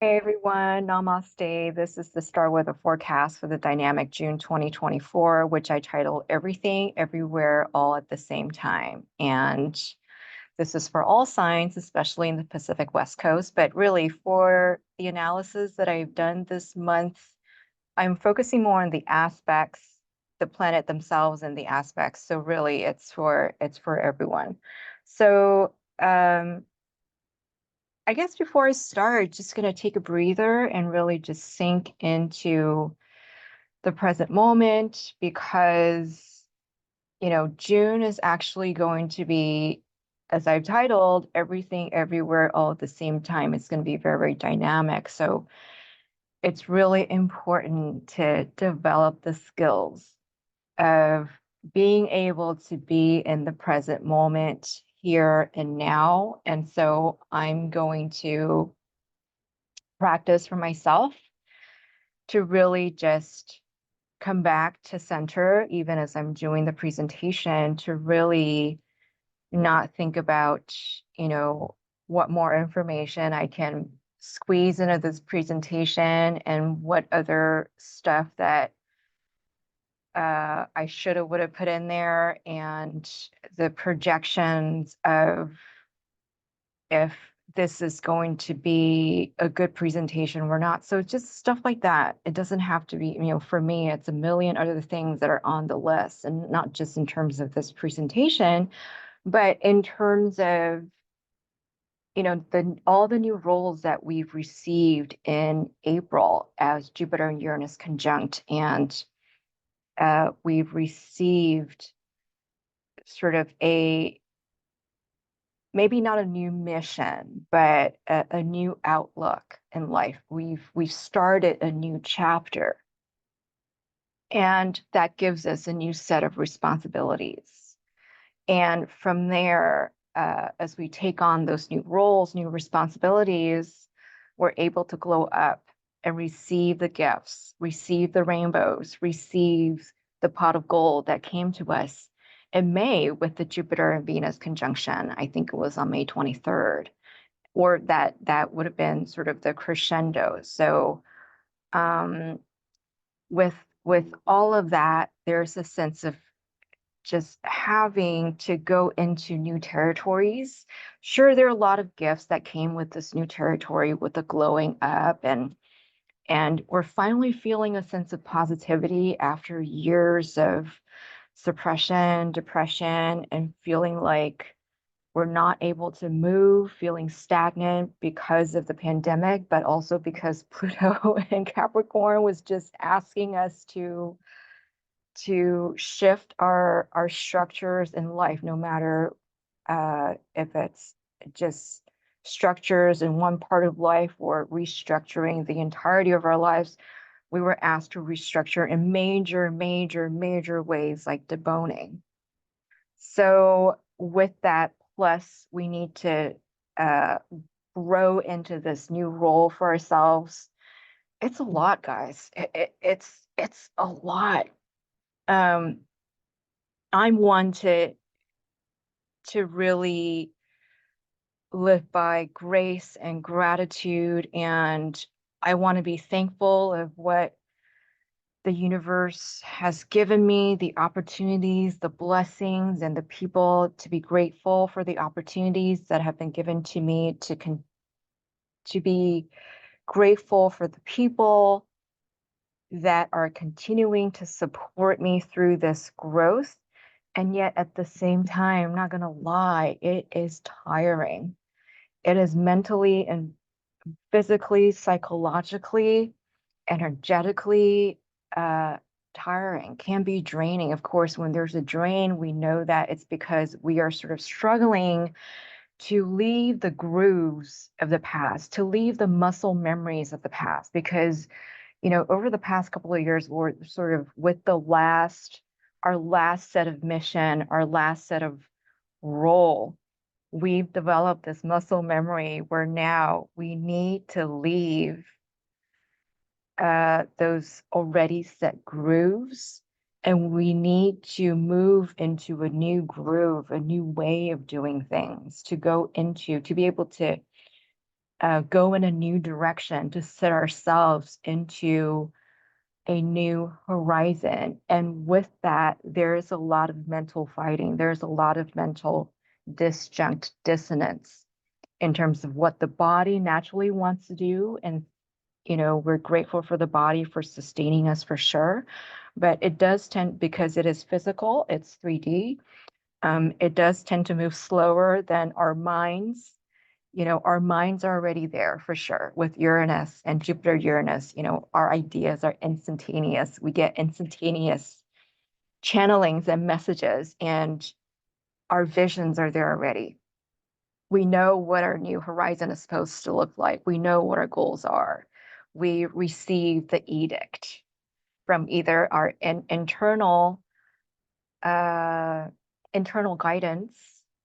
Hey everyone, namaste. This is the star weather forecast for the dynamic June 2024, which I titled Everything, Everywhere, All at the Same Time. And this is for all signs, especially in the Pacific West Coast. But really, for the analysis that I've done this month, I'm focusing more on the aspects, the planet themselves and the aspects. So really, it's for everyone. So I guess before I start, just going to take a breather and really just sink into the present moment because, June is actually going to be, as I've titled, everything, everywhere, all at the same time. It's going to be very, very dynamic. So it's really important to develop the skills of being able to be in the present moment here and now. And so I'm going to practice for myself to really just come back to center, even as I'm doing the presentation, to really not think about, what more information I can squeeze into this presentation and what other stuff that I should have would have put in there, and the projections of if this is going to be a good presentation or not. So just stuff like that. It doesn't have to be, for me, it's a million other things that are on the list, and not just in terms of this presentation, but in terms of, all the new roles that we've received in April as Jupiter and Uranus conjunct. And we've received sort of maybe not a new mission, but a new outlook in life. We've started a new chapter, and that gives us a new set of responsibilities. And from there, as we take on those new roles, new responsibilities, we're able to glow up and receive the gifts, receive the rainbows, receive the pot of gold that came to us in May with the Jupiter and Venus conjunction. I think it was on May 23rd, or that would have been sort of the crescendo. So um, with all of that, there's a sense of just having to go into new territories. Sure, there are a lot of gifts that came with this new territory, with the glowing up, and we're finally feeling a sense of positivity after years of suppression, depression, and feeling like we're not able to move, feeling stagnant because of the pandemic, but also because Pluto and Capricorn was just asking us to shift our structures in life, no matter if it's just structures in one part of life or restructuring the entirety of our lives. We were asked to restructure in major, major, major ways, like deboning. So with that, plus we need to uh, grow into this new role for ourselves. It's a lot, guys. It's a lot. Um, I'm one to really live by grace and gratitude, and I want to be thankful of what the universe has given me, the opportunities, the blessings, and the people, to be grateful for the opportunities that have been given to me, to be grateful for the people that are continuing to support me through this growth. And yet at the same time, I'm not going to lie, it is tiring. It is mentally and physically, psychologically, energetically tiring, can be draining. Of course, when there's a drain, we know that it's because we are sort of struggling to leave the grooves of the past, to leave the muscle memories of the past. Because, over the past couple of years, we're sort of with our last set of mission, our last set of role, we've developed this muscle memory where now we need to leave those already set grooves, and we need to move into a new groove, a new way of doing things, to go into, to be able to go in a new direction, to set ourselves into a new horizon. And with that, there's a lot of mental fighting. There's a lot of mental disjunct dissonance in terms of what the body naturally wants to do. And, we're grateful for the body for sustaining us for sure. But it does tend, because it is physical, it's 3D, it does tend to move slower than our minds. Our minds are already there for sure with Uranus and Jupiter Uranus. Our ideas are instantaneous. We get instantaneous channelings and messages, and our visions are there already. We know what our new horizon is supposed to look like. We know what our goals are. We receive the edict from either our uh, internal guidance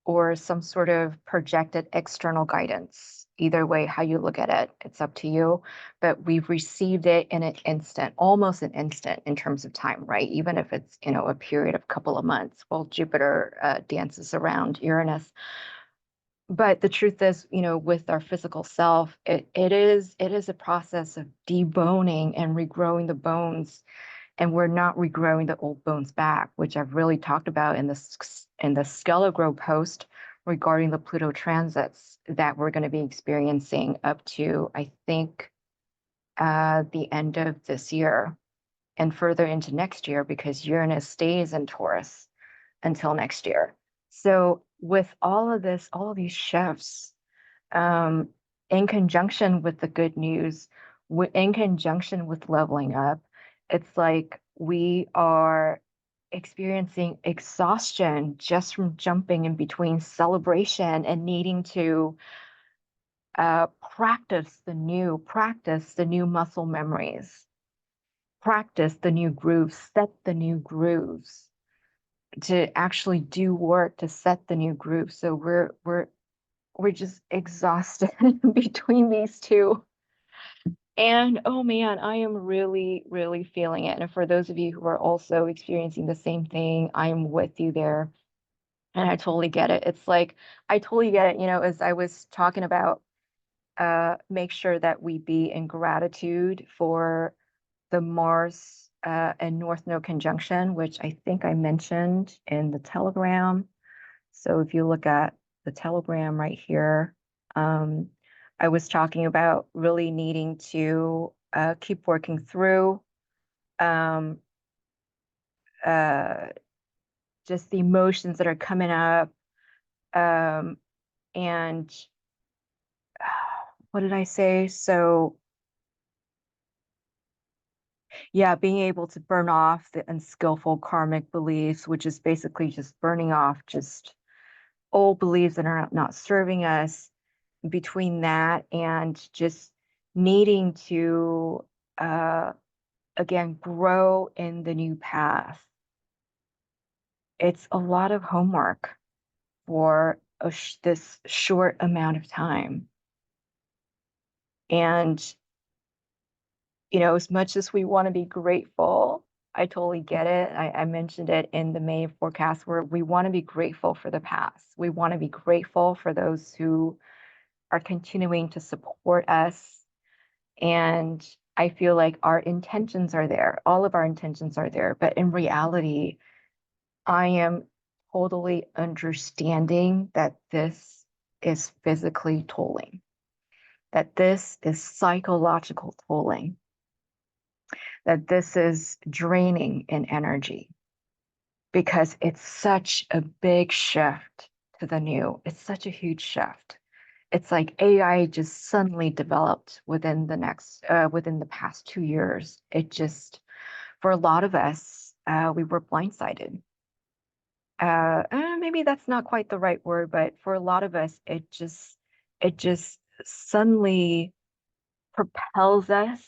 or some sort of projected external guidance. Either way, how you look at it, it's up to you. But we've received it in an instant, almost an instant in terms of time, right? Even if it's, a period of a couple of months while Jupiter dances around Uranus. But the truth is, with our physical self, it is a process of deboning and regrowing the bones, and we're not regrowing the old bones back, which I've really talked about in the Skelegrow post regarding the Pluto transits that we're going to be experiencing up to, I think, the end of this year and further into next year, because Uranus stays in Taurus until next year. So with all of this, all of these shifts, um, in conjunction with the good news, in conjunction with leveling up, it's like we are experiencing exhaustion just from jumping in between celebration and needing to practice the new muscle memories, practice the new grooves, set the new grooves, to actually do work to set the new grooves. So we're just exhausted between these two. And oh man, I am really, really feeling it. And for those of you who are also experiencing the same thing, I am with you there. And I totally get it. It's like, I totally get it. As I was talking about, make sure that we be in gratitude for the Mars and North Node conjunction, which I think I mentioned in the Telegram. So if you look at the Telegram right here, um, I was talking about really needing to keep working through um, uh, just the emotions that are coming up. Um, and what did I say? So, yeah, being able to burn off the unskillful karmic beliefs, which is basically just burning off just old beliefs that are not serving us. Between that and just needing to uh, again grow in the new path, it's a lot of homework for this short amount of time. And as much as we want to be grateful, I totally get it. I mentioned it in the May forecast, where we want to be grateful for the past. We want to be grateful for those who are continuing to support us. And I feel like our intentions are there. All of our intentions are there. But in reality, I am totally understanding that this is physically tolling, that this is psychological tolling, that this is draining in energy, because it's such a big shift to the new. It's such a huge shift. It's like AI just suddenly developed within the past 2 years. It just, for a lot of us, we were blindsided. Maybe that's not quite the right word, but for a lot of us, it just suddenly propels us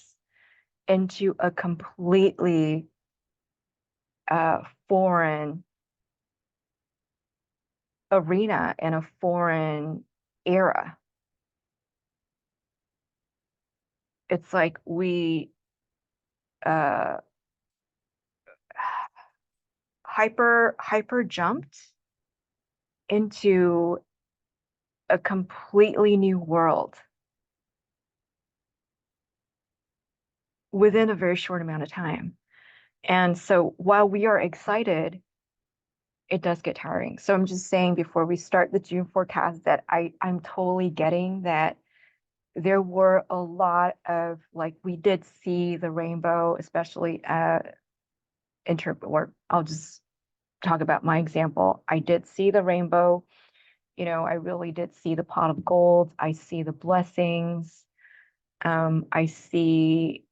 into a completely foreign arena and a foreign era. It's like we uh, hyper jumped into a completely new world. within a very short amount of time. And so while we are excited, it does get tiring. So I'm just saying before we start the June forecast that I'm totally getting that there were a lot of, like, we did see the rainbow, especially or I'll just talk about my example. I did see the rainbow. I really did see the pot of gold. I see the blessings. I see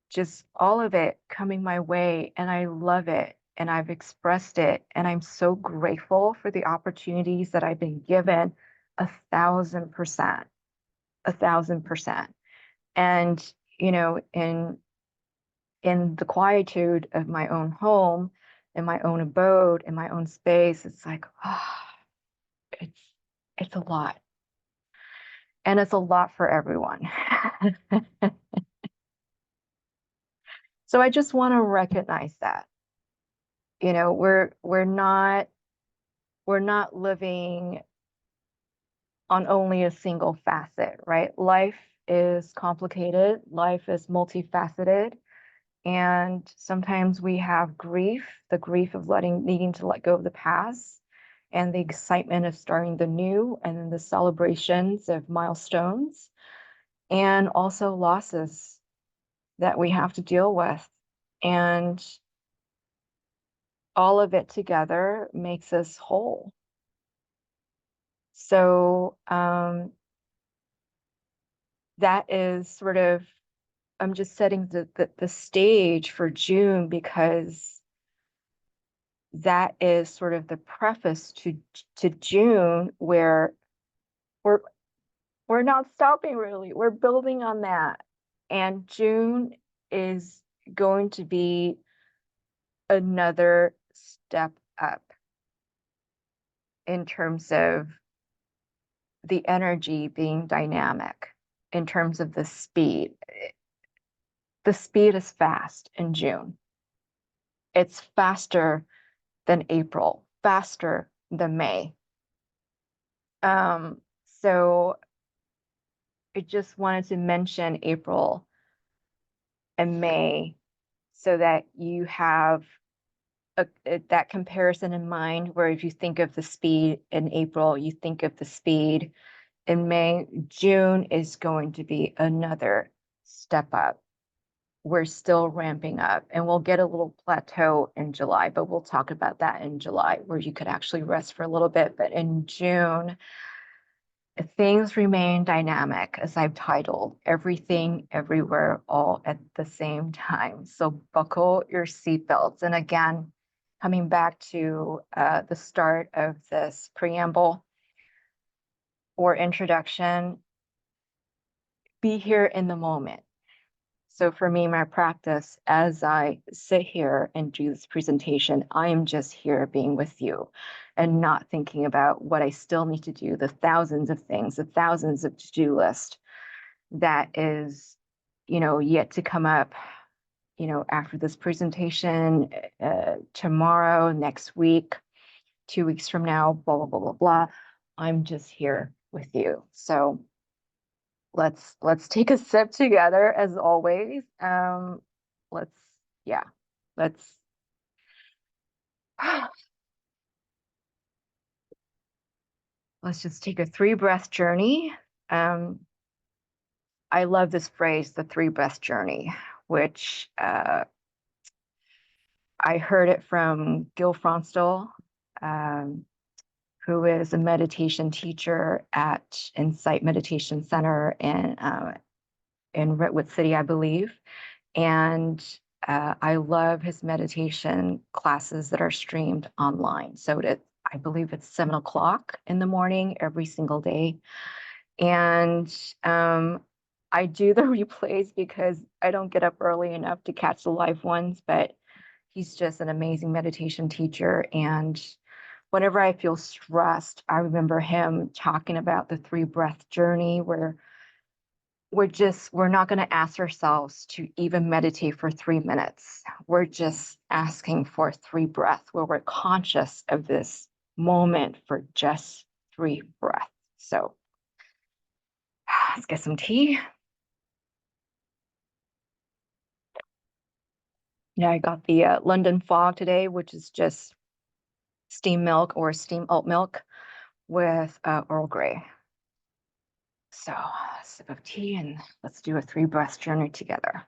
just all of it coming my way, and I love it. And I've expressed it, and I'm so grateful for the opportunities that I've been given. 1,000%, 1,000%. And, in the quietude of my own home, in my own abode, in my own space, it's like, it's it's a lot. And it's a lot for everyone. So I just want to recognize that. We're not living on only a single facet, right? Life is complicated, life is multifaceted. And sometimes we have grief, the grief of needing to let go of the past, and the excitement of starting the new, and then the celebrations of milestones, and also losses that we have to deal with. And all of it together makes us whole. So that is sort of, I'm just setting the stage for June, because that is sort of the preface to June, where we're we're not stopping really. We're building on that. And June is going to be another step up in terms of the energy being dynamic, in terms of the speed. The speed is fast in June. It's faster than April, faster than May. So I just wanted to mention April and May so that you have that comparison in mind, where if you think of the speed in April, you think of the speed in May. June is going to be another step up. We're still ramping up, and we'll get a little plateau in July, but we'll talk about that in July, where you could actually rest for a little bit. But in June, things remain dynamic, as I've titled, everything, everywhere, all at the same time. So buckle your seatbelts. And again, coming back to the start of this preamble or introduction, be here in the moment. So for me, my practice, as I sit here and do this presentation, I am just here being with you and not thinking about what I still need to do, the thousands of things, the thousands of to-do list that is, yet to come up, after this presentation, tomorrow, next week, 2 weeks from now, blah, blah, blah, blah, blah. I'm just here with you. So let's take a sip together, as always. Let's yeah, let's let's just take a 3-breath journey. I love this phrase, the 3-breath journey, which I heard it from Gil Fronstel, who is a meditation teacher at Insight Meditation Center in Redwood City, I believe. And I love his meditation classes that are streamed online. So I believe it's 7 o'clock in the morning every single day. And I do the replays because I don't get up early enough to catch the live ones, but he's just an amazing meditation teacher. And whenever I feel stressed, I remember him talking about the 3-breath journey, where we're not going to ask ourselves to even meditate for 3 minutes. We're just asking for 3 breaths, where we're conscious of this moment for just 3 breaths. So let's get some tea. Yeah, I got the London fog today, which is just steamed milk or steamed oat milk with Earl Grey. So, sip of tea and let's do a 3 breath journey together.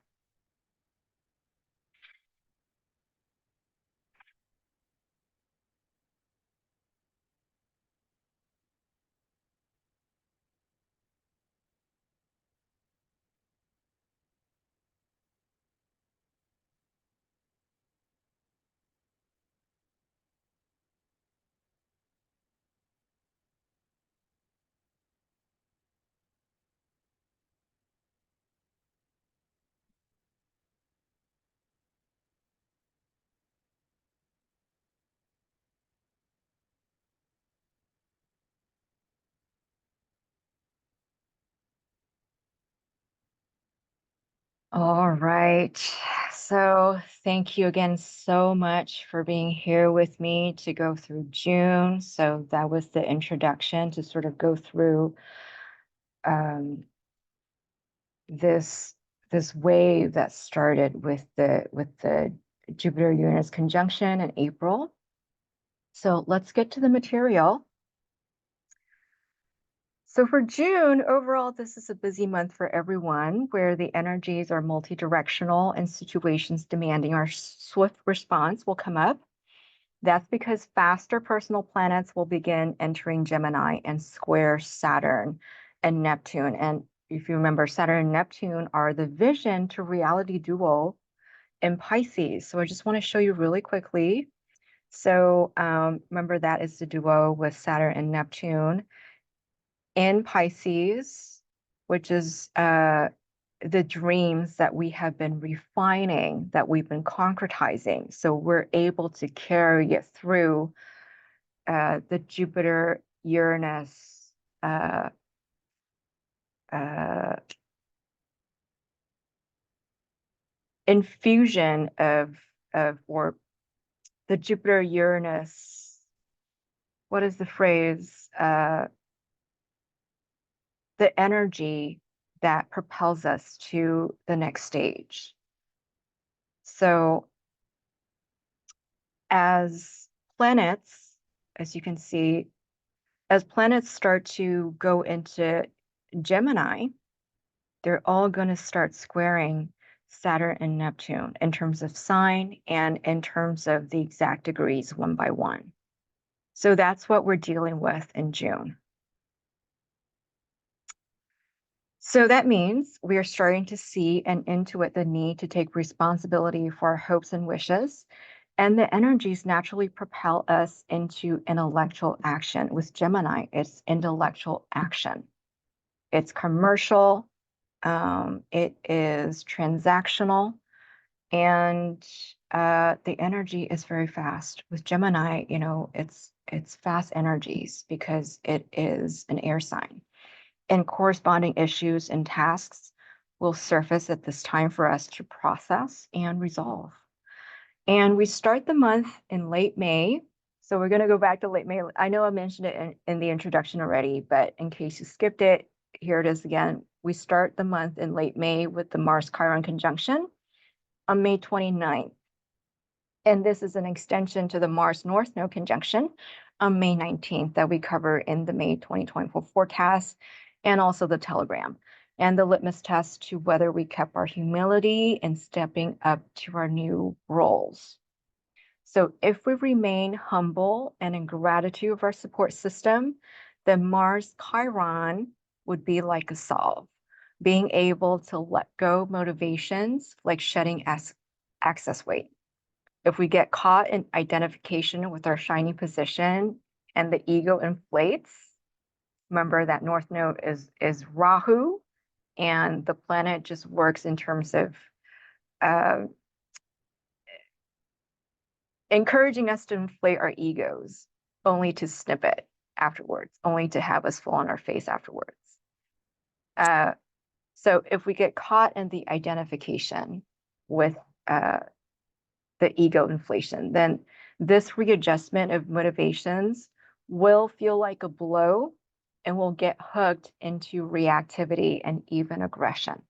All right. So thank you again so much for being here with me to go through June. So that was the introduction to sort of go through um, this this wave that started with the Jupiter Uranus conjunction in April. So let's get to the material. So for June, overall, this is a busy month for everyone where the energies are multi-directional and situations demanding our swift response will come up. That's because faster personal planets will begin entering Gemini and square Saturn and Neptune. And if you remember, Saturn and Neptune are the vision to reality duo in Pisces. So I just want to show you really quickly. So remember that is the duo with Saturn and Neptune in Pisces, which is the dreams that we have been refining, that we've been concretizing. So we're able to carry it through the Jupiter Uranus uh, uh, infusion of or the Jupiter Uranus. What is the phrase? The energy that propels us to the next stage. So as planets, as you can see, as planets start to go into Gemini, they're all going to start squaring Saturn and Neptune in terms of sign and in terms of the exact degrees one by one. So that's what we're dealing with in June. So that means we are starting to see and intuit the need to take responsibility for our hopes and wishes. And the energies naturally propel us into intellectual action. With Gemini, it's intellectual action. It's commercial, it is transactional, and the energy is very fast. With Gemini, it's fast energies because it is an air sign. And corresponding issues and tasks will surface at this time for us to process and resolve. And we start the month in late May. So we're going to go back to late May. I know I mentioned it in the introduction already, but in case you skipped it, here it is again. We start the month in late May with the Mars Chiron conjunction on May 29th. And this is an extension to the Mars North Node conjunction on May 19th that we cover in the May 2024 forecast and also the telegram. And the litmus test to whether we kept our humility in stepping up to our new roles. So if we remain humble and in gratitude of our support system, then Mars Chiron would be like a solve, being able to let go motivations like shedding excess weight. If we get caught in identification with our shiny position and the ego inflates, remember that North Node is Rahu, and the planet just works in terms of encouraging us to inflate our egos, only to snip it afterwards, only to have us fall on our face afterwards. So if we get caught in the identification with the ego inflation, then this readjustment of motivations will feel like a blow and will get hooked into reactivity and even aggression.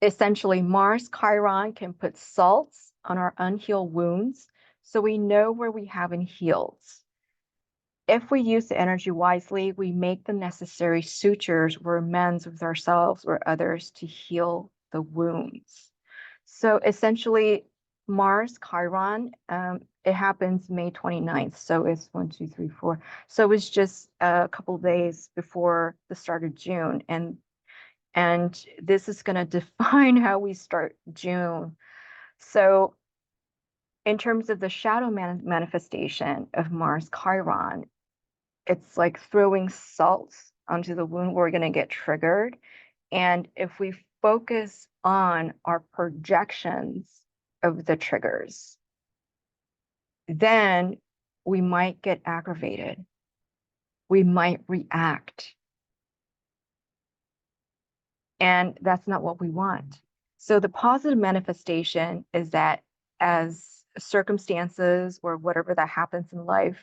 essentially Mars Chiron can put salts on our unhealed wounds so we know where we haven't healed. If we use the energy wisely, we make the necessary sutures or amends with ourselves or others to heal the wounds. So essentially, Mars Chiron, it happens May 29th. So it's 1, 2, 3, 4. So it's just a couple of days before the start of June. And this is going to define how we start June. So in terms of the shadow manifestation of Mars Chiron, it's like throwing salt onto the wound. We're going to get triggered. And if we focus on our projections of the triggers, then we might get aggravated. We might react. And that's not what we want. So the positive manifestation is that as circumstances or whatever that happens in life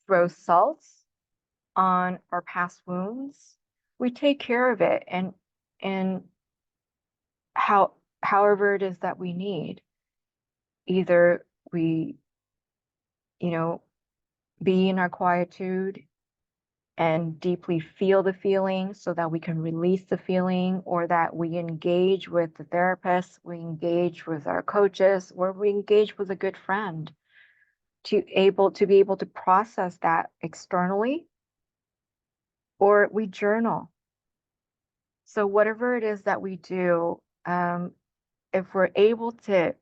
throw salts on our past wounds, we take care of it and however it is that we need. Either we, be in our quietude and deeply feel the feeling so that we can release the feeling, or that we engage with the therapist, we engage with our coaches, or we engage with a good friend to be able to process that externally, or we journal. So whatever it is that we do, if we're able to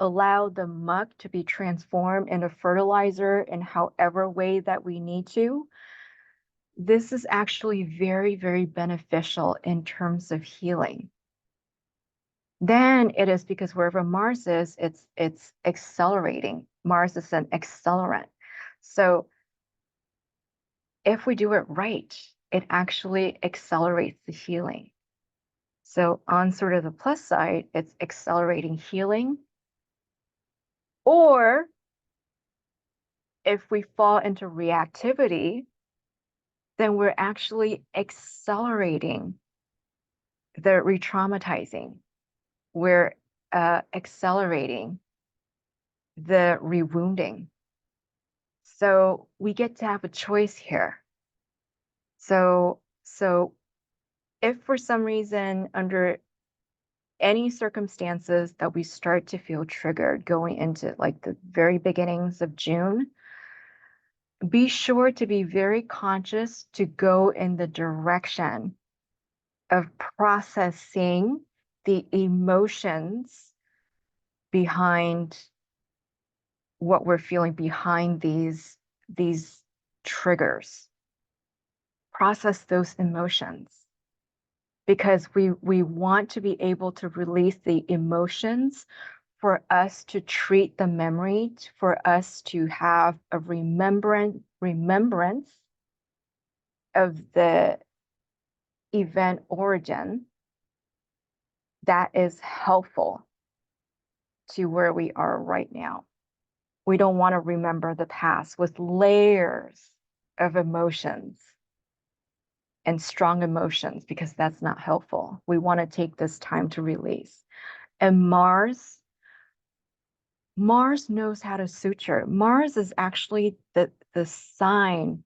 allow the muck to be transformed into fertilizer in however way that we need to, this is actually very, very beneficial in terms of healing. Then it is because wherever Mars is, it's accelerating. Mars is an accelerant. So if we do it right, it actually accelerates the healing. So on sort of the plus side, it's accelerating healing. Or if we fall into reactivity, then we're actually accelerating the re-traumatizing. We're accelerating the rewounding. So we get to have a choice here. So if for some reason, under any circumstances that we start to feel triggered going into like the very beginnings of June, be sure to be very conscious to go in the direction of processing the emotions behind what we're feeling, behind these triggers. Process those emotions, because we want to be able to release the emotions for us to treat the memory, for us to have a remembrance of the event origin that is helpful to where we are right now. We don't want to remember the past with layers of emotions and strong emotions, because that's not helpful. We want to take this time to release. And Mars knows how to suture. Mars is actually the sign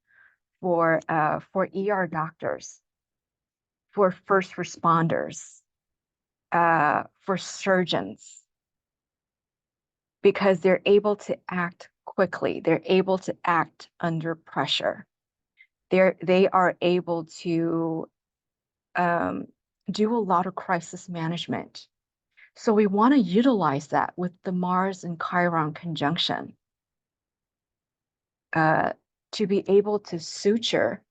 for ER doctors, for first responders, for surgeons, because they're able to act quickly. They're able to act under pressure. They are able to do a lot of crisis management. So we want to utilize that with the Mars and Chiron conjunction, to be able to suture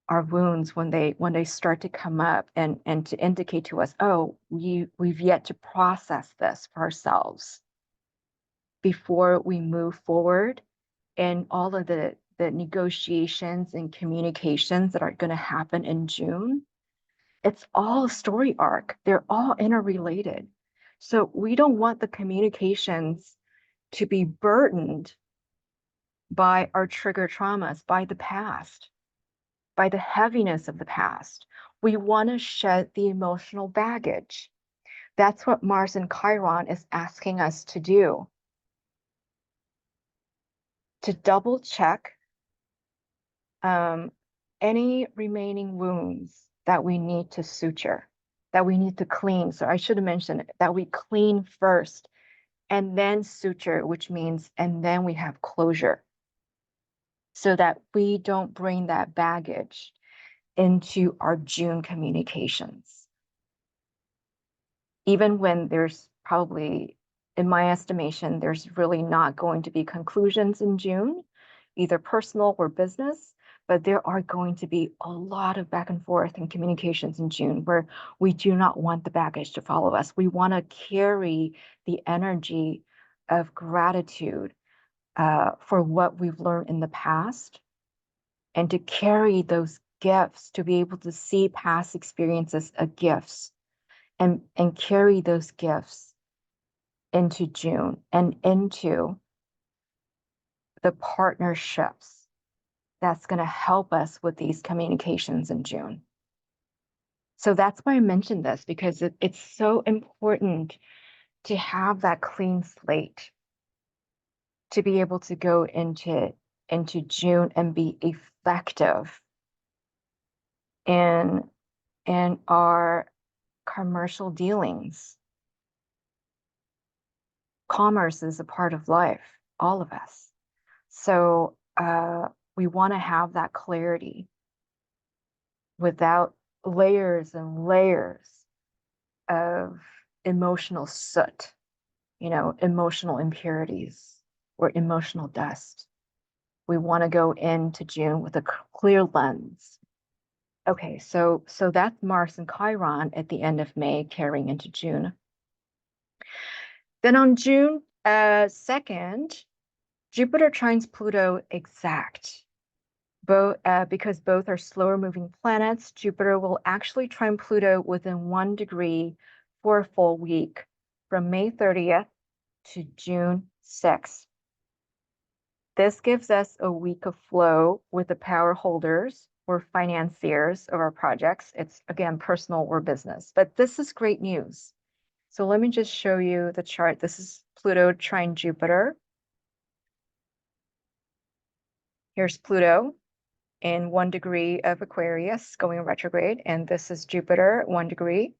our wounds when they start to come up, and to indicate to us, oh, we've yet to process this for ourselves before we move forward in all of the negotiations and communications that are going to happen in June. It's all a story arc. They're all interrelated. So we don't want the communications to be burdened by our trigger traumas, by the past, by the heaviness of the past. We want to shed the emotional baggage. That's what Mars and Chiron is asking us to do, to double check any remaining wounds that we need to suture, that we need to clean. So I should have mentioned that we clean first and then suture, which means, and then we have closure, so that we don't bring that baggage into our June communications. Even when there's probably, in my estimation, there's really not going to be conclusions in June, either personal or business, but there are going to be a lot of back and forth and communications in June where we do not want the baggage to follow us. We want to carry the energy of gratitude for what we've learned in the past, and to carry those gifts, to be able to see past experiences as gifts, and carry those gifts into June and into the partnerships that's going to help us with these communications in June. So that's why I mentioned this, because it's so important to have that clean slate, to be able to go into June and be effective in our commercial dealings. Commerce is a part of life, all of us. So we want to have that clarity without layers and layers of emotional soot, emotional impurities or emotional dust. We want to go into June with a clear lens. Okay, so that's Mars and Chiron at the end of May carrying into June. Then on June 2nd, Jupiter trines Pluto exact. Because both are slower moving planets, Jupiter will actually trine Pluto within 1 degree for a full week from May 30th to June 6th. This gives us a week of flow with the power holders or financiers of our projects. It's, again, personal or business, but this is great news. So let me just show you the chart. This is Pluto trine Jupiter. Here's Pluto in 1 degree of Aquarius going retrograde, and this is Jupiter 1 degree.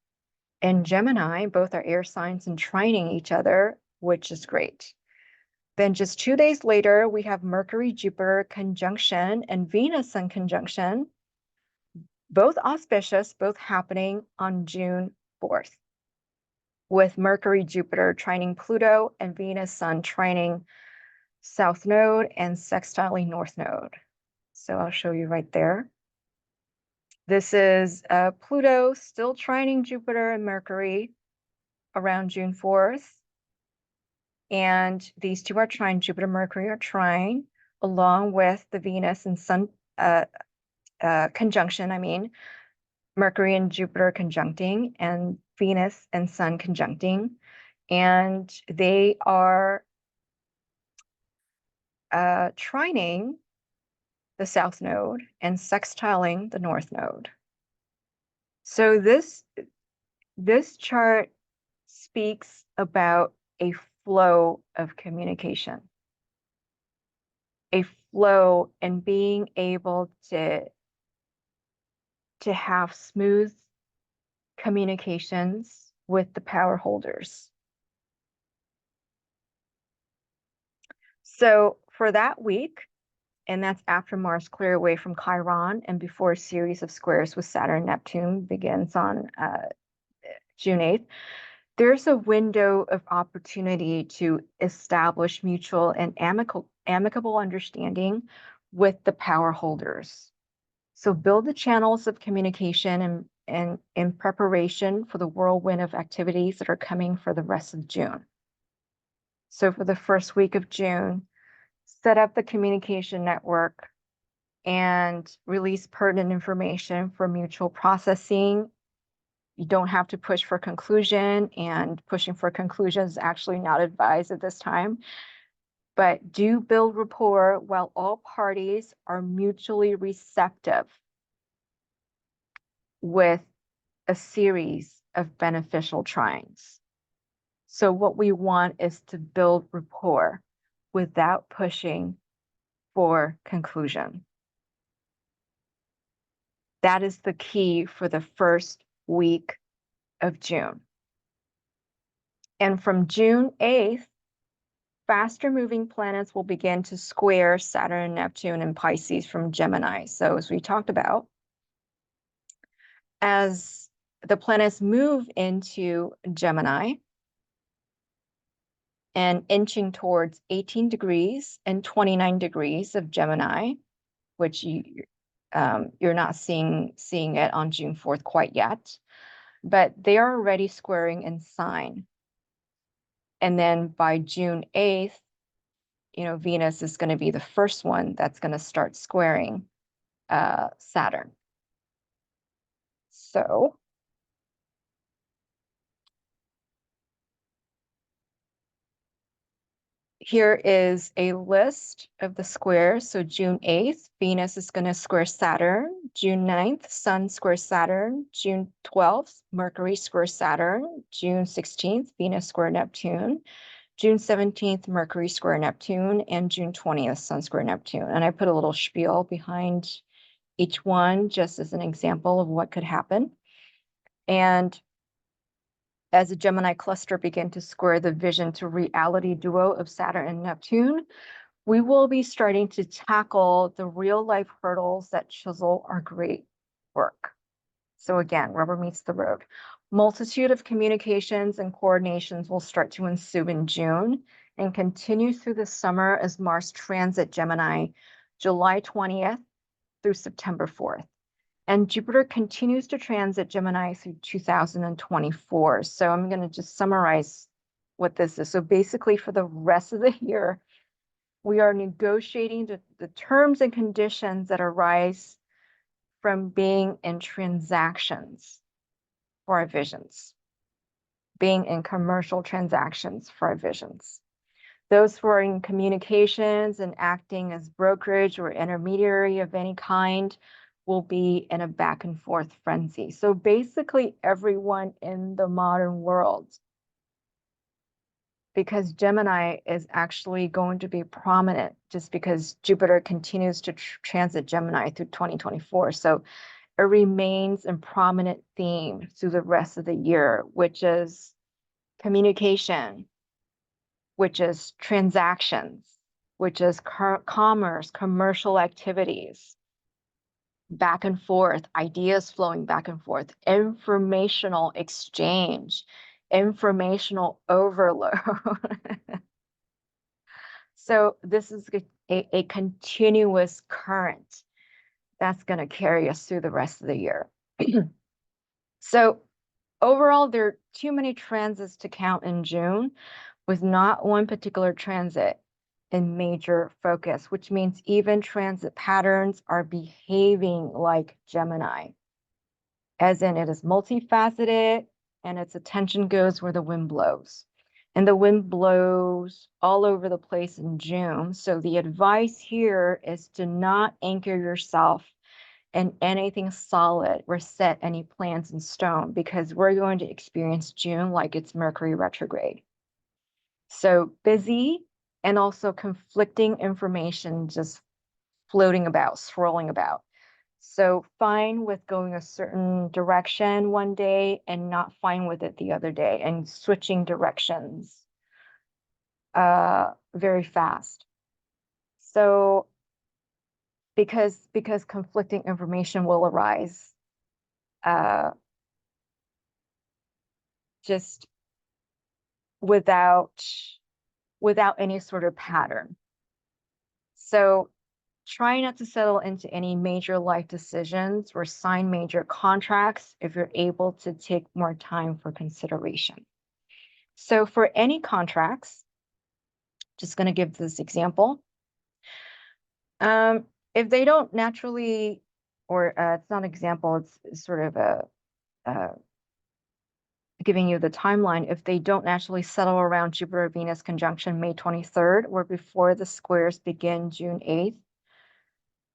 And Gemini, both are air signs and trining each other, which is great. Then just 2 days later, we have Mercury Jupiter conjunction and Venus Sun conjunction, both auspicious, both happening on June 4th, with Mercury Jupiter trining Pluto and Venus Sun trining South Node and sextiling North Node. So I'll show you right there. This is Pluto still trining Jupiter and Mercury around June 4th. And these two are trine, Jupiter, Mercury are trine, along with the Venus and Sun conjunction, Mercury and Jupiter conjuncting, and Venus and Sun conjuncting. And they are trining the South Node and sextiling the North Node. So this chart speaks about a flow of communication, a flow, and being able to have smooth communications with the power holders. So for that week, and that's after Mars clear away from Chiron and before a series of squares with Saturn and Neptune begins on June 8th, there's a window of opportunity to establish mutual and amicable understanding with the power holders. So build the channels of communication and in preparation for the whirlwind of activities that are coming for the rest of June. So for the first week of June, set up the communication network and release pertinent information for mutual processing. You don't have to push for conclusion, and pushing for conclusion is actually not advised at this time. But do build rapport while all parties are mutually receptive with a series of beneficial trines. So what we want is to build rapport without pushing for conclusion. That is the key for the first week of June. And from June 8th, faster moving planets will begin to square Saturn and Neptune in Pisces from Gemini. So as we talked about, as the planets move into Gemini and inching towards 18 degrees and 29 degrees of Gemini, which you're not seeing it on June 4th quite yet, but they are already squaring in sign. And then by June 8th, Venus is going to be the first one that's going to start squaring Saturn. So here is a list of the squares. So June 8th, Venus is going to square Saturn. June 9th, Sun squares Saturn. June 12th, Mercury squares Saturn. June 16th, Venus square Neptune. June 17th, Mercury square Neptune. And June 20th, Sun square Neptune. And I put a little spiel behind each one just as an example of what could happen. And as a Gemini cluster begin to square the vision to reality duo of Saturn and Neptune, we will be starting to tackle the real life hurdles that chisel our great work. So again, rubber meets the road. Multitude of communications and coordinations will start to ensue in June and continue through the summer as Mars transit Gemini, July 20th through September 4th. And Jupiter continues to transit Gemini through 2024. So I'm going to just summarize what this is. So basically for the rest of the year, we are negotiating the terms and conditions that arise from being in transactions for our visions, being in commercial transactions for our visions. Those who are in communications and acting as brokerage or intermediary of any kind will be in a back and forth frenzy. So basically everyone in the modern world, because Gemini is actually going to be prominent just because Jupiter continues to transit Gemini through 2024. So it remains a prominent theme through the rest of the year, which is communication, which is transactions, which is commerce, commercial activities, back and forth, ideas flowing back and forth, informational exchange, informational overload. So this is a continuous current that's going to carry us through the rest of the year. So overall, there are too many transits to count in June, with not one particular transit in major focus, which means even transit patterns are behaving like Gemini, as in it is multifaceted and its attention goes where the wind blows. And the wind blows all over the place in June. So the advice here is to not anchor yourself in anything solid or set any plans in stone, because we're going to experience June like it's Mercury retrograde. So busy and also conflicting information just floating about, swirling about. So fine with going a certain direction one day and not fine with it the other day, and switching directions very fast. So because conflicting information will arise, just without any sort of pattern. So try not to settle into any major life decisions or sign major contracts if you're able to take more time for consideration. So for any contracts, just going to give this example. If they don't naturally, or it's not an example, it's sort of a giving you the timeline. If they don't naturally settle around Jupiter-Venus conjunction May 23rd or before the squares begin June 8th,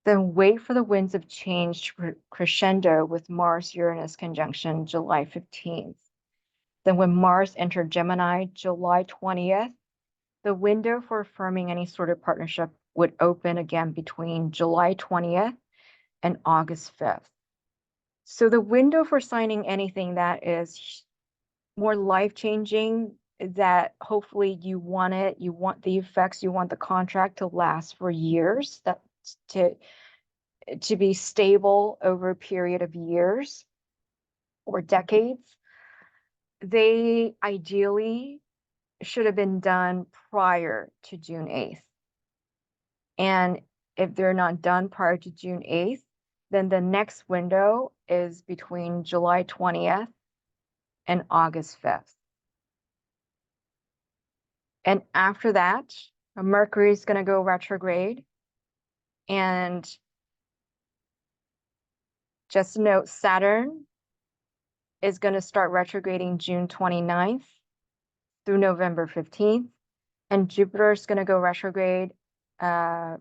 then wait for the winds of change to crescendo with Mars-Uranus conjunction July 15th. Then when Mars entered Gemini, July 20th, the window for affirming any sort of partnership would open again between July 20th and August 5th. So the window for signing anything that is more life-changing, that hopefully you want it, you want the effects, you want the contract to last for years, that to be stable over a period of years or decades, they ideally should have been done prior to June 8th. And if they're not done prior to June 8th, then the next window is between July 20th and August 5th. And after that, Mercury is going to go retrograde. And just note, Saturn is going to start retrograding June 29th through November 15th. And Jupiter is going to go retrograde October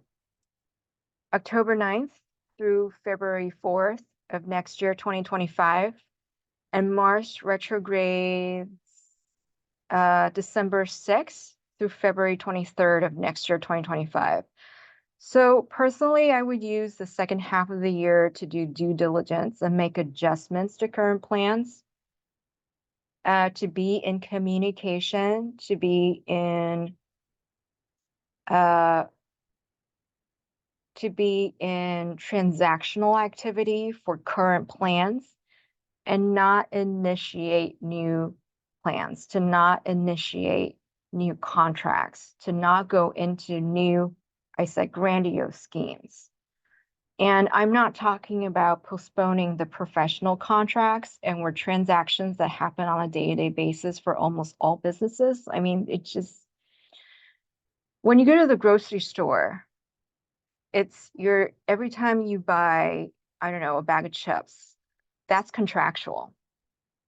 9th through February 4th of next year, 2025. And Mars retrogrades December 6th through February 23rd of next year, 2025. So personally, I would use the second half of the year to do due diligence and make adjustments to current plans, to be in communication, to be in transactional activity for current plans, and not initiate new plans, to not initiate new contracts, to not go into new, I said, grandiose schemes. And I'm not talking about postponing the professional contracts and where transactions that happen on a day-to-day basis for almost all businesses. I mean, it just, when you go to the grocery store, it's every time you buy, I don't know, a bag of chips, that's contractual,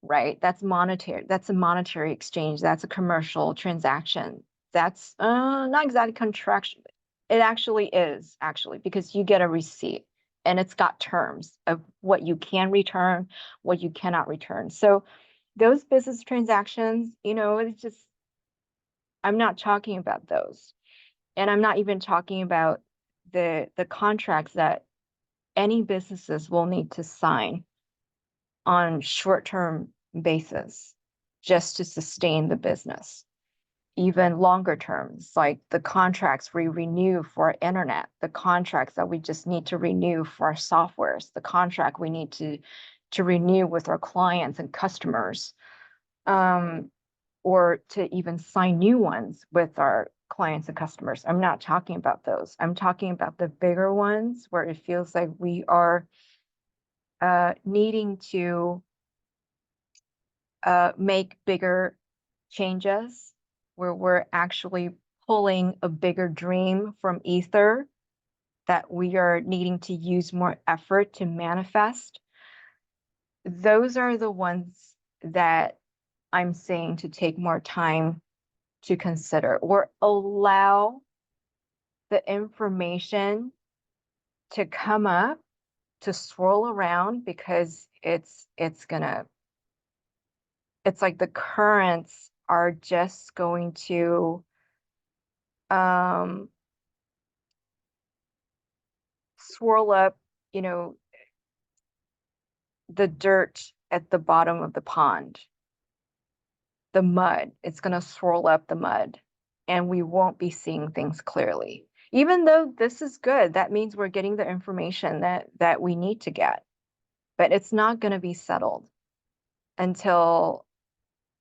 right? That's monetary. That's a monetary exchange. That's a commercial transaction. That's not exactly contractual. It actually is, because you get a receipt and it's got terms of what you can return, what you cannot return. So those business transactions, it's just, I'm not talking about those. And I'm not even talking about the contracts that any businesses will need to sign on short-term basis just to sustain the business. Even longer terms, like the contracts we renew for our internet, the contracts that we just need to renew for our softwares, the contract we need to renew with our clients and customers, or to even sign new ones with our clients and customers. I'm not talking about those. I'm talking about the bigger ones where it feels like we are needing to make bigger changes, where we're actually pulling a bigger dream from ether that we are needing to use more effort to manifest. Those are the ones that I'm saying to take more time to consider, or allow the information to come up, to swirl around, because it's like the currents are just going to swirl up, the dirt at the bottom of the pond, the mud. It's going to swirl up the mud, and we won't be seeing things clearly. Even though this is good, that means we're getting the information that we need to get, but it's not going to be settled until,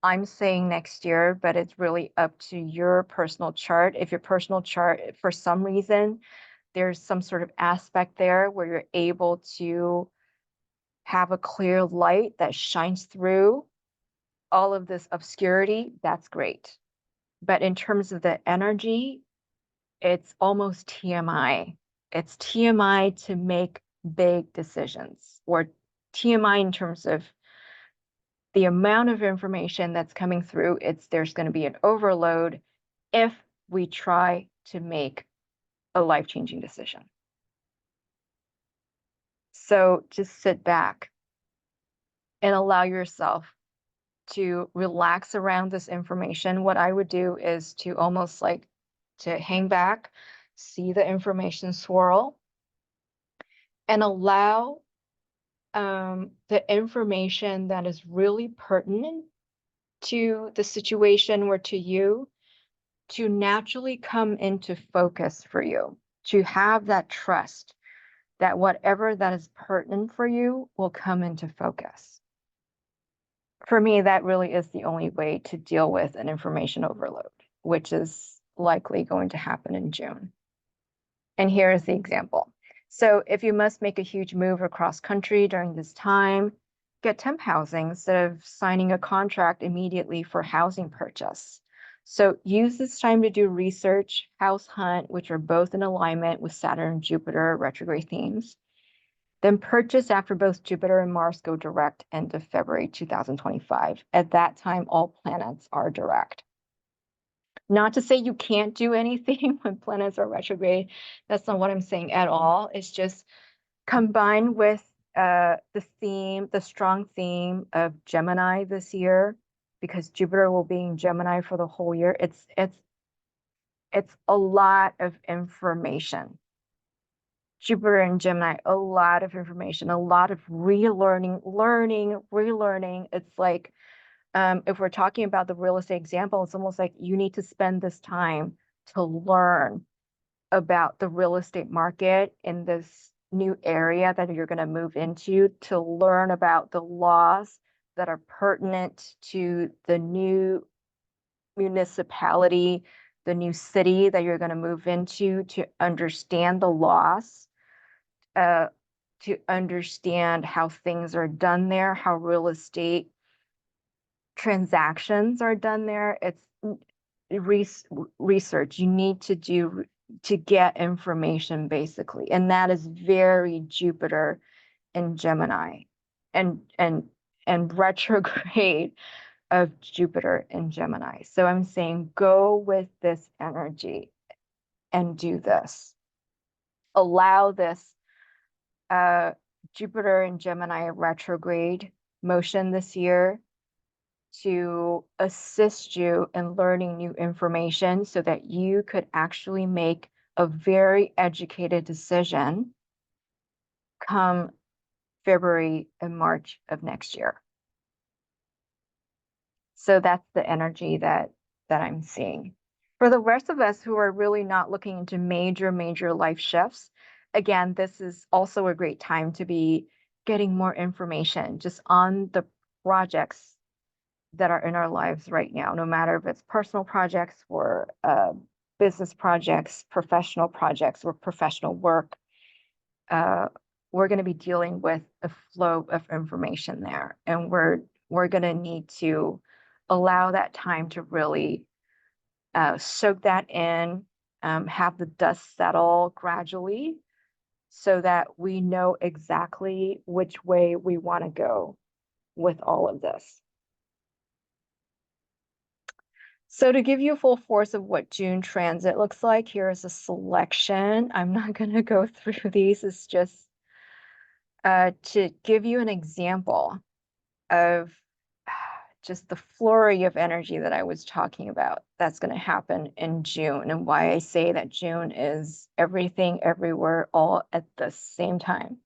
I'm saying, next year, but it's really up to your personal chart. If your personal chart, for some reason, there's some sort of aspect there where you're able to have a clear light that shines through all of this obscurity, that's great. But in terms of the energy, it's almost TMI. It's TMI to make big decisions, or TMI in terms of the amount of information that's coming through. There's going to be an overload if we try to make a life-changing decision. So just sit back and allow yourself to relax around this information, what I would do is to almost like to hang back, see the information swirl, and allow the information that is really pertinent to the situation or to you to naturally come into focus for you, to have that trust that whatever that is pertinent for you will come into focus. For me, that really is the only way to deal with an information overload, which is likely going to happen in June. And here is the example. So if you must make a huge move across country during this time, get temp housing instead of signing a contract immediately for housing purchase. So use this time to do research, house hunt, which are both in alignment with Saturn and Jupiter retrograde themes. Then purchase after both Jupiter and Mars go direct end of February 2025. At that time, all planets are direct. Not to say you can't do anything when planets are retrograde. That's not what I'm saying at all. It's just combined with the strong theme of Gemini this year, because Jupiter will be in Gemini for the whole year. It's a lot of information. Jupiter and Gemini, a lot of information, a lot of relearning, relearning. It's like, if we're talking about the real estate example, it's almost like you need to spend this time to learn about the real estate market in this new area that you're going to move into, to learn about the laws that are pertinent to the new municipality, the new city that you're going to move into, to understand the laws, to understand how things are done there, how real estate transactions are done there. It's research you need to do to get information, basically. And that is very Jupiter and Gemini and retrograde of Jupiter and Gemini. So I'm saying go with this energy and do this. Allow this Jupiter and Gemini retrograde motion this year to assist you in learning new information so that you could actually make a very educated decision come February and March of next year. So that's the energy that I'm seeing. For the rest of us who are really not looking into major life shifts, again, this is also a great time to be getting more information just on the projects that are in our lives right now, no matter if it's personal projects or business projects, professional projects, or professional work. We're going to be dealing with a flow of information there, and we're going to need to allow that time to really soak that in, have the dust settle gradually, so that we know exactly which way we want to go with all of this. So to give you a full force of what June transit looks like, here is a selection. I'm not going to go through these. It's just to give you an example of just the flurry of energy that I was talking about that's going to happen in June, and why I say that June is everything, everywhere, all at the same time.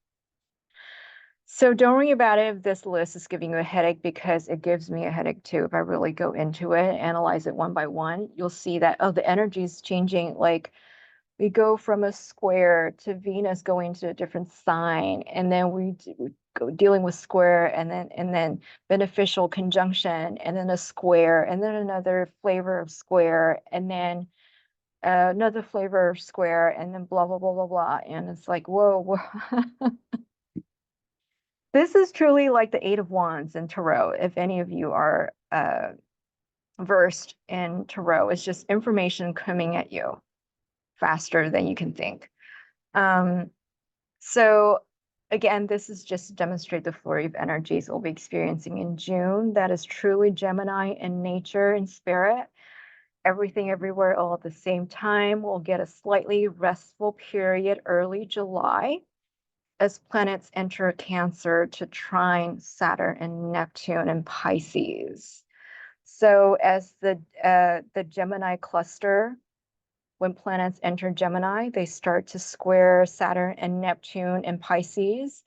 So don't worry about it if this list is giving you a headache, because it gives me a headache too. If I really go into it, analyze it one by one, you'll see that, oh, the energy is changing. Like we go from a square to Venus going to a different sign, and then we go dealing with square, and then beneficial conjunction, and then a square, and then another flavor of square, and then another flavor of square, and then blah, blah, blah, blah, blah. And it's like, whoa, whoa. This is truly like the Eight of Wands in Tarot. If any of you are versed in Tarot, it's just information coming at you faster than you can think. So again, this is just to demonstrate the flurry of energies we'll be experiencing in June. That is truly Gemini in nature and spirit. Everything, everywhere, all at the same time. We'll get a slightly restful period early July. as planets enter Cancer to trine Saturn and Neptune in Pisces. So as the Gemini cluster, when planets enter Gemini, they start to square Saturn and Neptune in Pisces.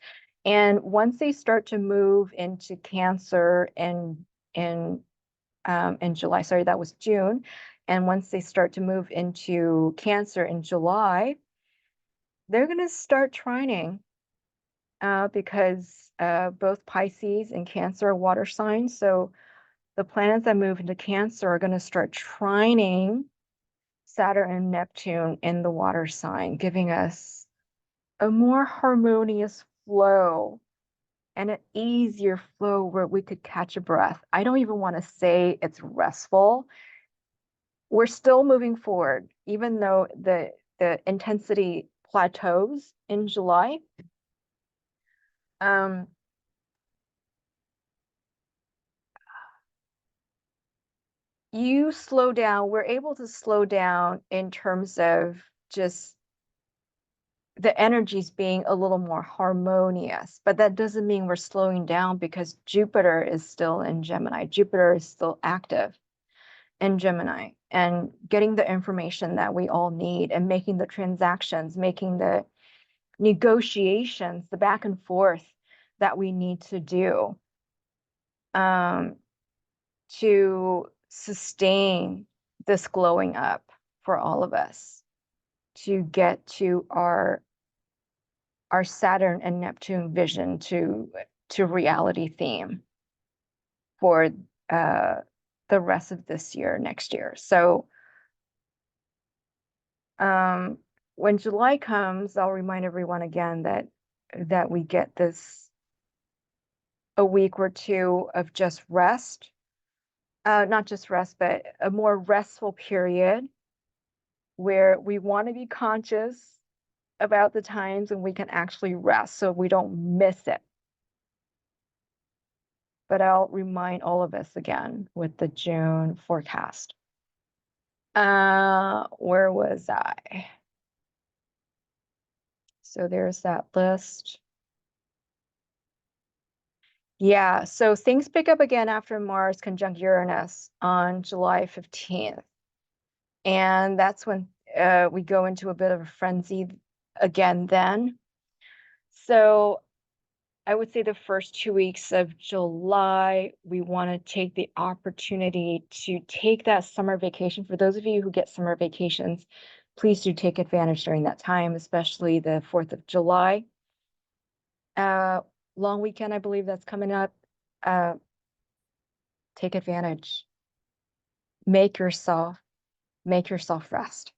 And once they start to move into Cancer in July, sorry, that was June. And once they start to move into Cancer in July, they're going to start trining because both Pisces and Cancer are water signs. So the planets that move into Cancer are going to start trining Saturn and Neptune in the water sign, giving us a more harmonious flow and an easier flow where we could catch a breath. I don't even want to say it's restful. We're still moving forward, even though the intensity plateaus in July. You slow down, we're able to slow down in terms of just the energies being a little more harmonious, but that doesn't mean we're slowing down because Jupiter is still in Gemini. Jupiter is still active in Gemini and getting the information that we all need and making the transactions, making the negotiations, the back and forth that we need to do to sustain this glowing up for all of us, to get to our Saturn and Neptune vision, to reality theme for the rest of this year, next year. So when July comes, I'll remind everyone again that we get this a week or two of just rest, not just rest, but a more restful period where we want to be conscious about the times when we can actually rest so we don't miss it. But I'll remind all of us again with the June forecast. Where was I? So there's that list. Yeah, so things pick up again after Mars conjunct Uranus on July 15th. And that's when we go into a bit of a frenzy again then. So I would say the first 2 weeks of July, we want to take the opportunity to take that summer vacation. For those of you who get summer vacations, please do take advantage during that time, especially the 4th of July. Long weekend, I believe that's coming up. Take advantage. Make yourself rest.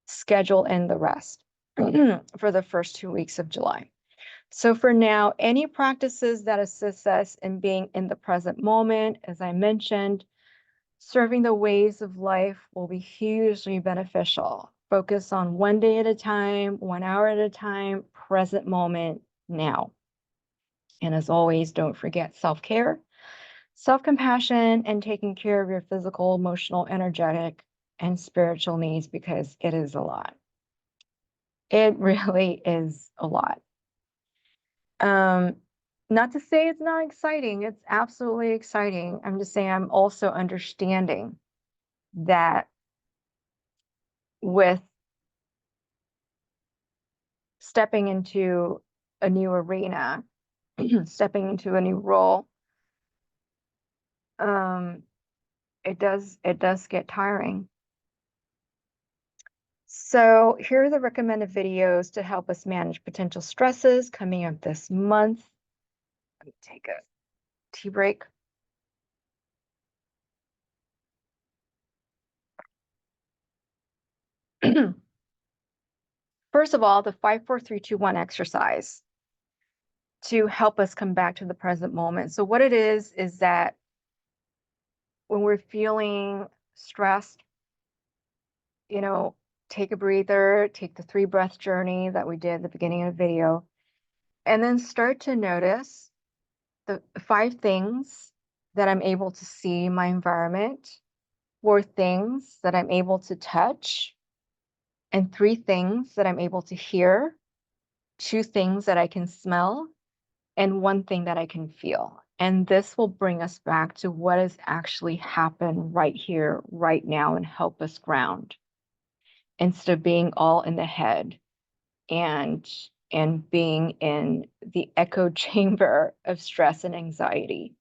Schedule in the rest for the first 2 weeks of July. So for now, any practices that assist us in being in the present moment, as I mentioned, serving the ways of life will be hugely beneficial. Focus on one day at a time, 1 hour at a time, present moment now. And as always, don't forget self-care, self-compassion, and taking care of your physical, emotional, energetic, and spiritual needs because it is a lot. It really is a lot. Not to say it's not exciting. It's absolutely exciting. I'm just saying I'm also understanding that with stepping into a new arena, stepping into a new role, it does get tiring. So here are the recommended videos to help us manage potential stresses coming up this month. Let me take a tea break. First of all, the 5, 4, 3, 2, 1 exercise to help us come back to the present moment. So what it is that when we're feeling stressed, take a breather, take the 3 breath journey that we did at the beginning of the video, and then start to notice the 5 things that I'm able to see in my environment, 4 things that I'm able to touch, and 3 things that I'm able to hear, 2 things that I can smell, and 1 thing that I can feel. And this will bring us back to what has actually happened right here, right now, and help us ground instead of being all in the head and being in the echo chamber of stress and anxiety.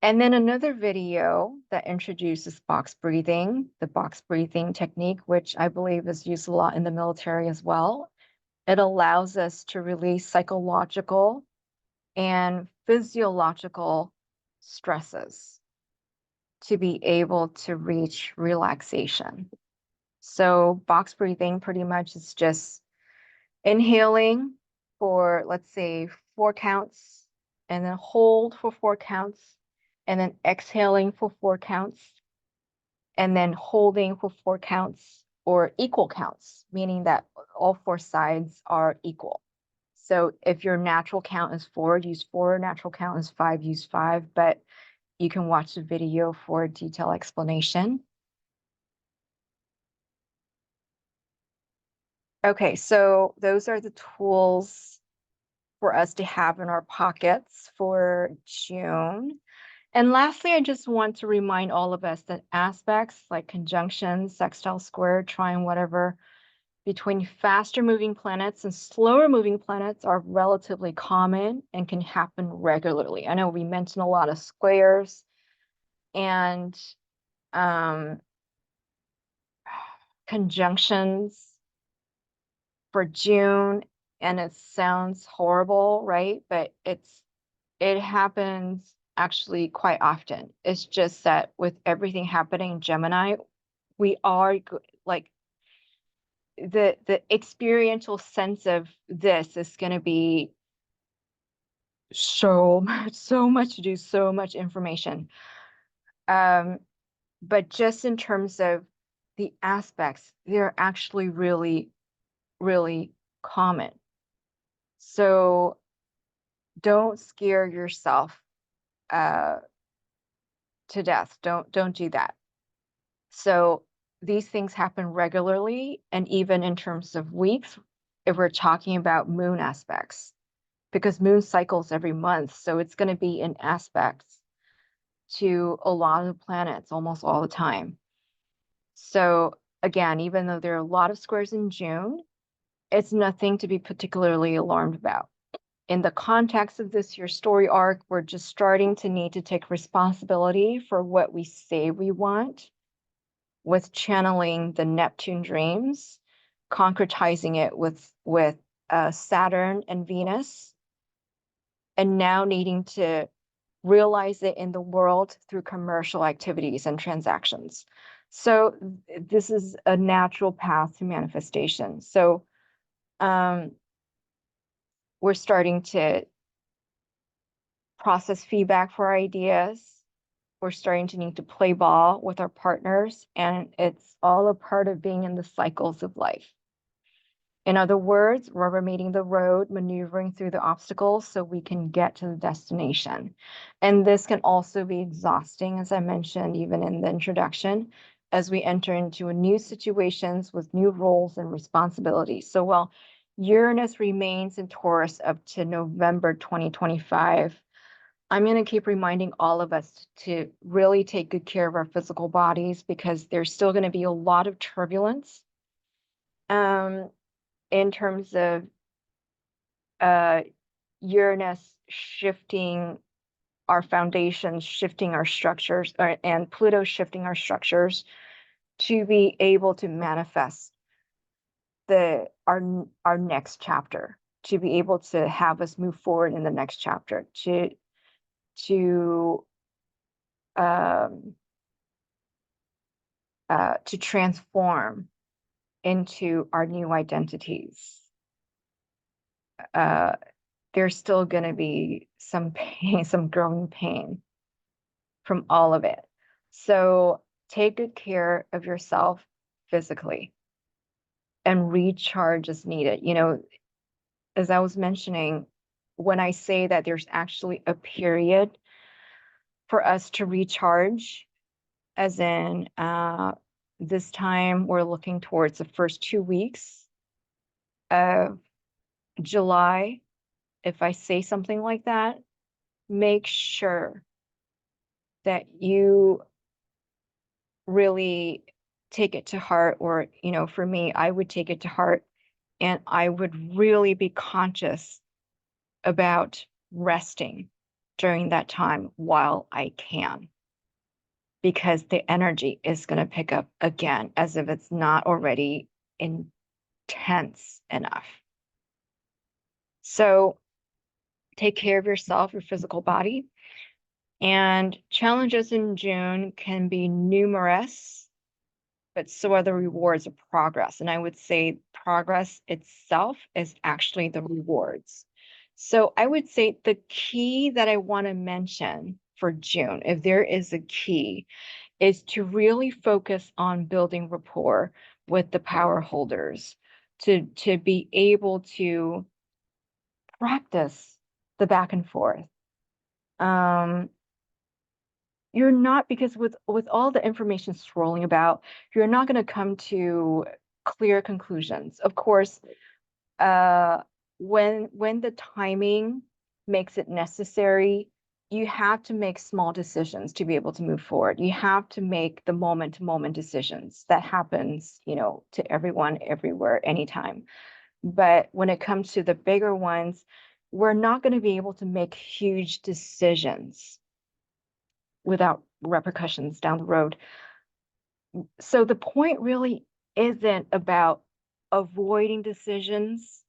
And then another video that introduces box breathing, the box breathing technique, which I believe is used a lot in the military as well. It allows us to release psychological and physiological stresses to be able to reach relaxation. So box breathing pretty much is just inhaling for, let's say, 4 counts, and then hold for 4 counts, and then exhaling for 4 counts, and then holding for 4 counts or equal counts, meaning that all 4 sides are equal. So if your natural count is 4, use 4, natural count is 5, use 5, but you can watch the video for a detailed explanation. Okay, so those are the tools for us to have in our pockets for June. And lastly, I just want to remind all of us that aspects like conjunctions, sextile, square, trine, whatever, between faster moving planets and slower moving planets are relatively common and can happen regularly. I know we mentioned a lot of squares and conjunctions for June, and it sounds horrible, right? But it happens actually quite often. It's just that with everything happening in Gemini, we are like the experiential sense of this is going to be so much to do, so much information. But just in terms of the aspects, they're actually really, really common. So don't scare yourself to death. Don't do that. So these things happen regularly, and even in terms of weeks, if we're talking about moon aspects, because moon cycles every month, so it's going to be in aspects to a lot of the planets almost all the time. So again, even though there are a lot of squares in June, it's nothing to be particularly alarmed about. In the context of this year's story arc, we're just starting to need to take responsibility for what we say we want with channeling the Neptune dreams, concretizing it with Saturn and Venus, and now needing to realize it in the world through commercial activities and transactions. So this is a natural path to manifestation. So we're starting to process feedback for our ideas. We're starting to need to play ball with our partners, and it's all a part of being in the cycles of life. In other words, rubber meeting the road, maneuvering through the obstacles so we can get to the destination. And this can also be exhausting, as I mentioned, even in the introduction, as we enter into new situations with new roles and responsibilities. So while Uranus remains in Taurus up to November 2025, I'm going to keep reminding all of us to really take good care of our physical bodies, because there's still going to be a lot of turbulence in terms of Uranus shifting our foundations, shifting our structures, and Pluto shifting our structures to be able to manifest our next chapter, to be able to have us move forward in the next chapter, to transform into our new identities. There's still going to be some pain, some growing pain from all of it. So take good care of yourself physically and recharge as needed. You know, as I was mentioning, when I say that there's actually a period for us to recharge, as in this time we're looking towards the first 2 weeks of July, if I say something like that, make sure that you really take it to heart, or, for me, I would take it to heart, and I would really be conscious about resting during that time while I can, because the energy is going to pick up again as if it's not already intense enough. So take care of yourself, your physical body. And challenges in June can be numerous, but so are the rewards of progress. And I would say progress itself is actually the rewards. So I would say the key that I want to mention for June, if there is a key, is to really focus on building rapport with the power holders, to be able to practice the back and forth. You're not, because with all the information swirling about, you're not going to come to clear conclusions. Of course, when the timing makes it necessary, you have to make small decisions to be able to move forward. You have to make the moment to moment decisions. That happens, to everyone, everywhere, anytime. But when it comes to the bigger ones, we're not going to be able to make huge decisions without repercussions down the road. So the point really isn't about avoiding decisions,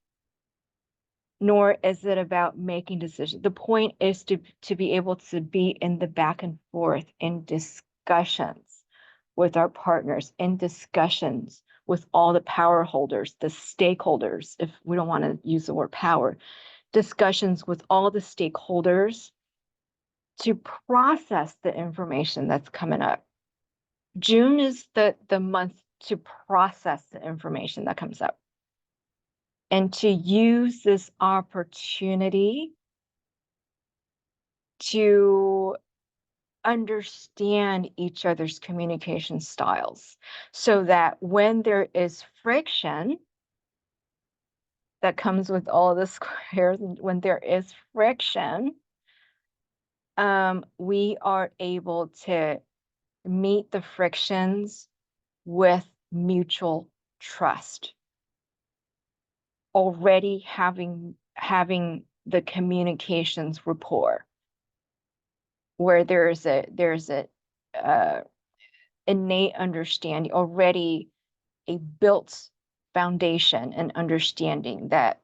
nor is it about making decisions. The point is to be able to be in the back and forth, in discussions with our partners, in discussions with all the power holders, the stakeholders, if we don't want to use the word power, discussions with all the stakeholders to process the information that's coming up. June is the month to process the information that comes up, and to use this opportunity to understand each other's communication styles, so that when there is friction that comes with all the squares, when there is friction, we are able to meet the frictions with mutual trust, already having the communications rapport, where there's a innate understanding, already a built foundation and understanding that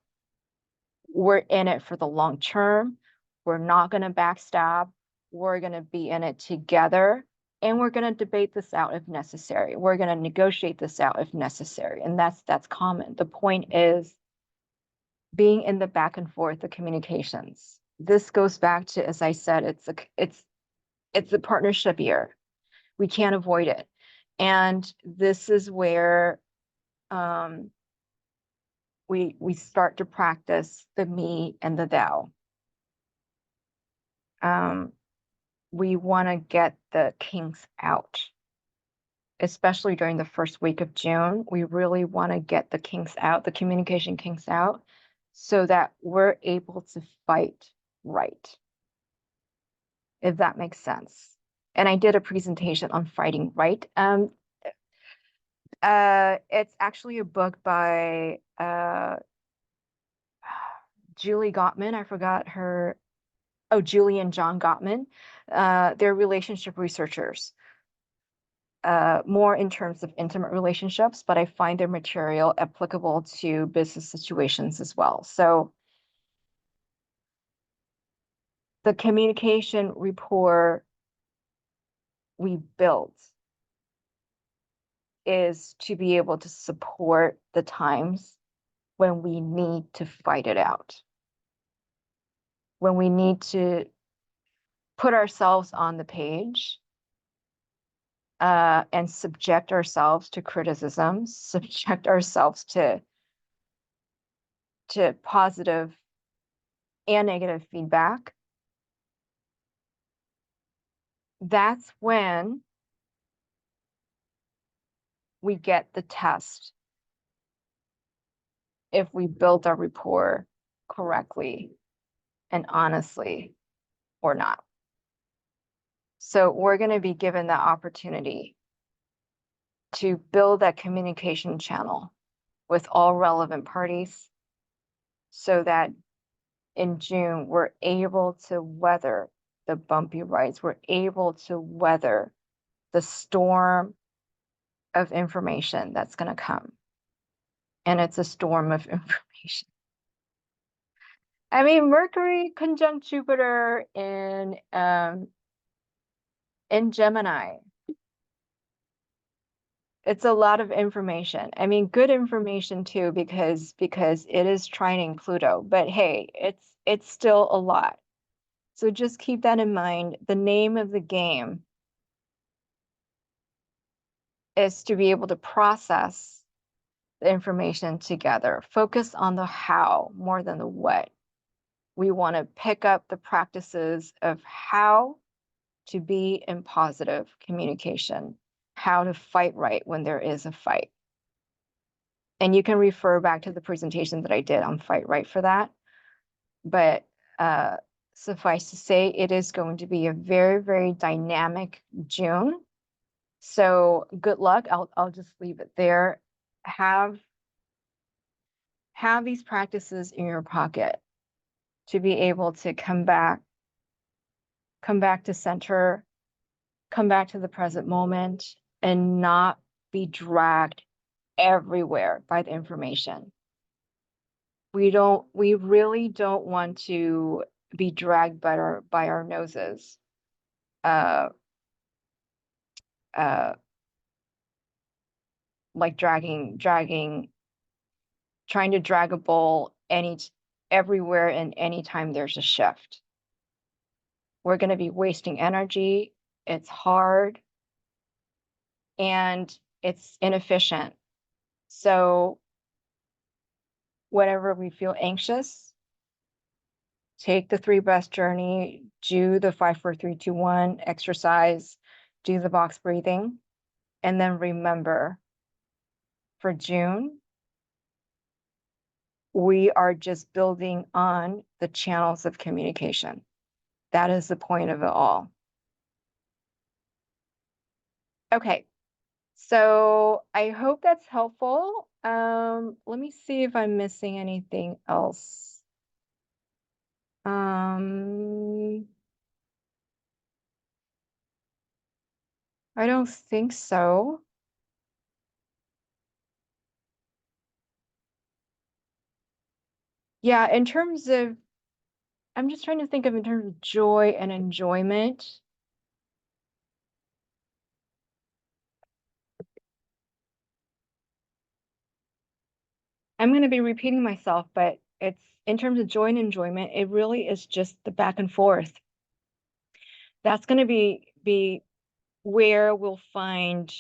we're in it for the long term. We're not going to backstab. We're going to be in it together, and we're going to debate this out if necessary. We're going to negotiate this out if necessary, and that's common. The point is being in the back and forth, the communications. This goes back to, as I said, it's a partnership year. We can't avoid it, and this is where we start to practice the me and the thou. We want to get the kinks out, especially during the first week of June. We really want to get the kinks out, the communication kinks out, so that we're able to fight right, if that makes sense. And I did a presentation on fighting right. It's actually a book by Julie Gottman. I forgot her. Oh, Julie and John Gottman. They're relationship researchers, more in terms of intimate relationships, but I find their material applicable to business situations as well. So the communication rapport we built is to be able to support the times when we need to fight it out, when we need to put ourselves on the page, and subject ourselves to criticism, subject ourselves to positive and negative feedback. That's when we get the test if we built our rapport correctly and honestly or not. So we're going to be given that opportunity to build that communication channel with all relevant parties so that in June, we're able to weather the bumpy rides. We're able to weather the storm of information that's going to come. And it's a storm of information. I mean, Mercury conjunct Jupiter in Gemini. It's a lot of information. I mean, good information too, because it is trining Pluto. But hey, it's still a lot. So just keep that in mind. The name of the game is to be able to process the information together. Focus on the how more than the what. We want to pick up the practices of how to be in positive communication, how to fight right when there is a fight. And you can refer back to the presentation that I did on fight right for that. But suffice to say, it is going to be a very, very dynamic June. So good luck. I'll just leave it there. Have these practices in your pocket to be able to come back to center, come back to the present moment, and not be dragged everywhere by the information. We really don't want to be dragged by our noses. Like trying to drag a bull everywhere and anytime there's a shift. We're going to be wasting energy. It's hard and it's inefficient. So whenever we feel anxious, take the 3 breath journey, do the 5, 4, 3, 2, 1 exercise, do the box breathing, and then remember for June, we are just building on the channels of communication. That is the point of it all. Okay, so I hope that's helpful. Let me see if I'm missing anything else. I don't think so. Yeah, in terms of, I'm just trying to think of in terms of joy and enjoyment. I'm going to be repeating myself, but it's in terms of joy and enjoyment, it really is just the back and forth. That's going to be where we'll find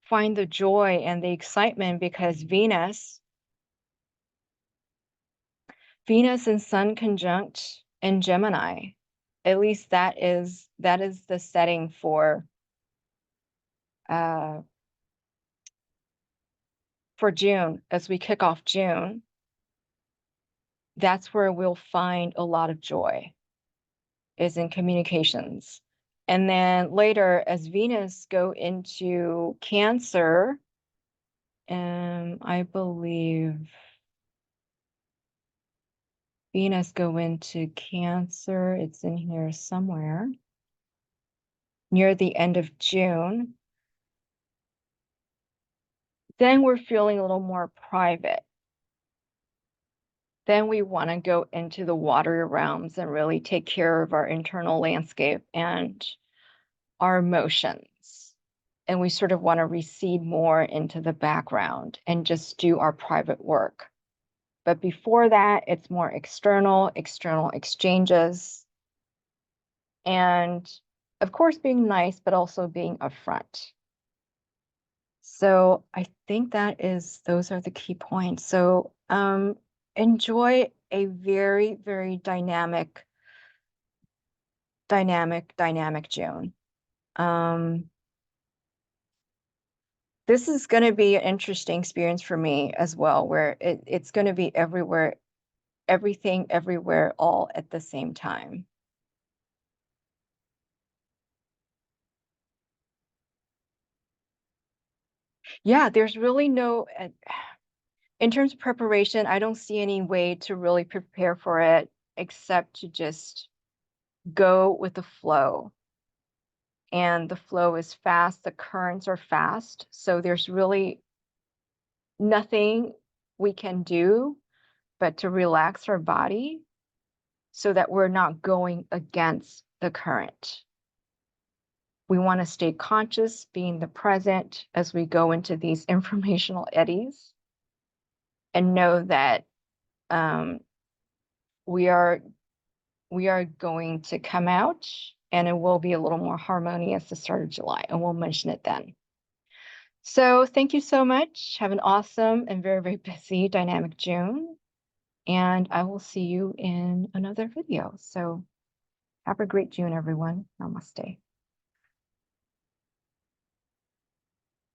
the joy and the excitement, because Venus and Sun conjunct in Gemini, at least that is the setting for June. As we kick off June, that's where we'll find a lot of joy, is in communications. And then later, as Venus go into Cancer, I believe Venus go into Cancer, it's in here somewhere, near the end of June, then we're feeling a little more private. Then we want to go into the watery realms and really take care of our internal landscape and our emotions. And we sort of want to recede more into the background and just do our private work. But before that, it's more external exchanges. And of course, being nice, but also being upfront. So I think those are the key points. So enjoy a very, very dynamic June. This is going to be an interesting experience for me as well, where it's going to be everywhere, everything, everywhere, all at the same time. Yeah, there's really no, in terms of preparation, I don't see any way to really prepare for it except to just go with the flow. And the flow is fast, the currents are fast. So there's really nothing we can do but to relax our body so that we're not going against the current. We want to stay conscious, being the present as we go into these informational eddies, and know that um, we are going to come out, and it will be a little more harmonious the start of July, and we'll mention it then. So thank you so much. Have an awesome and very, very busy dynamic June. And I will see you in another video. So have a great June, everyone. Namaste.